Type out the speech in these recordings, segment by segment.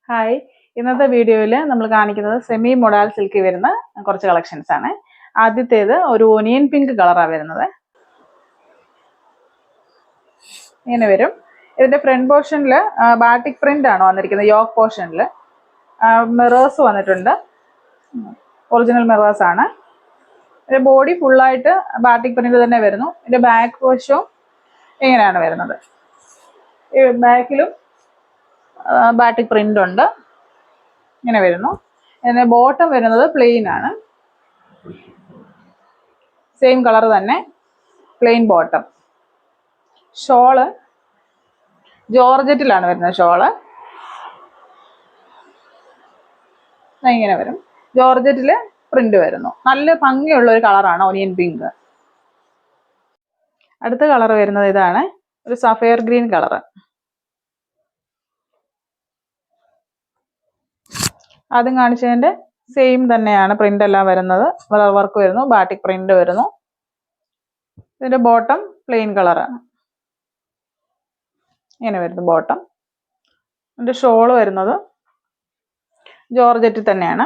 Hi, ഇന്നത്തെ വീഡിയോയിൽ നമ്മൾ കാണിക്കുന്നത് സെമി മൊഡാൽ സിൽക്കിൽ വരുന്ന കുറച്ച് കളക്ഷൻസ് ആണ്. ആദ്യത്തേത് ഒരു ഒനിയൻ പിങ്ക് കളറാണ് വരുന്നത്. ഇങ്ങനെ വരും. ഇതിന്റെ ഫ്രണ്ട് പോർഷനിൽ ബാട്ടിക് പ്രിന്റ് ആണ് വന്നിരിക്കുന്നത്. യോക്ക് പോർഷനിൽ മിറേഴ്സ് വന്നിട്ടുണ്ട്. ഒറിജിനൽ മിറേഴ്സ് ആണ്. ഇതിന്റെ ബോഡി ഫുള്ളായിട്ട് ബാട്ടിക് പ്രിന്റ് തന്നെ വരുന്നു. ഇതിന്റെ ബാക്ക് വശവും ഇങ്ങനെയാണ് വരുന്നത്. ഈ ബാക്കിലും ബാട്ടിക് പ്രിന്റ് ഉണ്ട്. ഇങ്ങനെ വരുന്നു. ഇതിന്റെ ബോട്ടം വരുന്നത് പ്ലെയിൻ ആണ്. സെയിം കളർ തന്നെ, പ്ലെയിൻ ബോട്ടം. ഷോള് ജോർജറ്റിലാണ് വരുന്നത്. ഷോള് ഇങ്ങനെ വരും. ജോർജറ്റില് പ്രിന്റ് വരുന്നു. നല്ല ഭംഗിയുള്ള ഒരു കളറാണ് ഒനിയൻ പിങ്ക്. അടുത്ത കളർ വരുന്നത് ഇതാണ്, ഒരു സഫയർ ഗ്രീൻ കളർ. ആദ്യം കാണിച്ചതിന്റെ സെയിം തന്നെയാണ് പ്രിന്റ് എല്ലാം വരുന്നത്. മിറർ വർക്ക് വരുന്നു, ബാട്ടിക് പ്രിന്റ് വരുന്നു. ഇതിന്റെ ബോട്ടം പ്ലെയിൻ കളറാണ്. ഇങ്ങനെ വരുന്നു ബോട്ടം. ഇതിന്റെ ഷോള് വരുന്നത് ജോർജറ്റിൽ തന്നെയാണ്.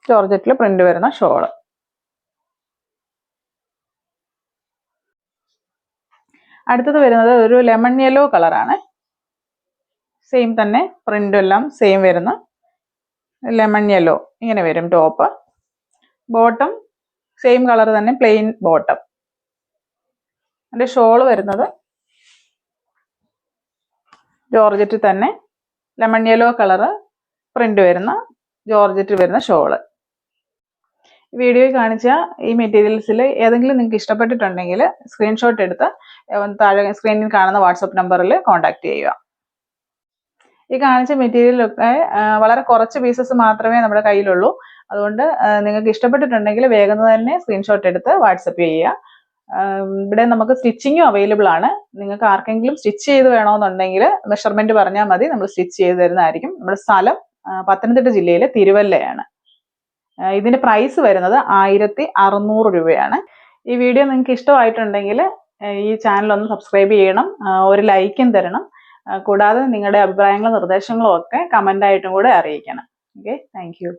ജോർജറ്റിൽ പ്രിന്റ് വരുന്ന ഷോള്. അടുത്തത് വരുന്നത് ഒരു ലെമൺ യെല്ലോ കളറാണ്. സെയിം തന്നെ, പ്രിന്റ് എല്ലാം സെയിം വരുന്ന ലെമൺ യെല്ലോ. ഇങ്ങനെ വരും ടോപ്പ്. ബോട്ടം സെയിം കളർ തന്നെ, പ്ലെയിൻ ബോട്ടം. അതിന്റെ ഷോള് വരുന്നത് ജോർജറ്റിൽ തന്നെ, ലെമൺ യെല്ലോ കളറ് പ്രിന്റ് വരുന്ന ജോർജറ്റിൽ വരുന്ന ഷോള്. വീഡിയോയിൽ കാണിച്ച ഈ മെറ്റീരിയൽസിൽ ഏതെങ്കിലും നിങ്ങൾക്ക് ഇഷ്ടപ്പെട്ടിട്ടുണ്ടെങ്കിൽ സ്ക്രീൻഷോട്ട് എടുത്ത് താഴെ സ്ക്രീനിൽ കാണുന്ന വാട്സപ്പ് നമ്പറിൽ കോൺടാക്ട് ചെയ്യുക. ഈ കാണിച്ച മെറ്റീരിയലൊക്കെ വളരെ കുറച്ച് പീസസ് മാത്രമേ നമ്മുടെ കയ്യിലുള്ളൂ. അതുകൊണ്ട് നിങ്ങൾക്ക് ഇഷ്ടപ്പെട്ടിട്ടുണ്ടെങ്കിൽ വേഗം തന്നെ സ്ക്രീൻഷോട്ട് എടുത്ത് വാട്സപ്പ് ചെയ്യുക. ഇവിടെ നമുക്ക് സ്റ്റിച്ചിങ്ങും അവൈലബിൾ ആണ്. നിങ്ങൾക്ക് ആർക്കെങ്കിലും സ്റ്റിച്ച് ചെയ്ത് വേണമെന്നുണ്ടെങ്കിൽ മെഷർമെന്റ് പറഞ്ഞാൽ മതി, നമ്മൾ സ്റ്റിച്ച് ചെയ്ത് തരുന്നതായിരിക്കും. നമ്മുടെ സ്ഥലം പത്തനംതിട്ട ജില്ലയിലെ തിരുവല്ലയാണ്. ഇതിന്റെ പ്രൈസ് വരുന്നത് 1600 രൂപയാണ്. ഈ വീഡിയോ നിങ്ങൾക്ക് ഇഷ്ടമായിട്ടുണ്ടെങ്കിൽ ഈ ചാനൽ ഒന്ന് സബ്സ്ക്രൈബ് ചെയ്യണം, ഒരു ലൈക്കും തരണം. കൂടാതെ നിങ്ങളുടെ അഭിപ്രായങ്ങളും നിർദ്ദേശങ്ങളും ഒക്കെ കമന്റ് ആയിട്ടും കൂടെ അറിയിക്കണം. Okay, thank you.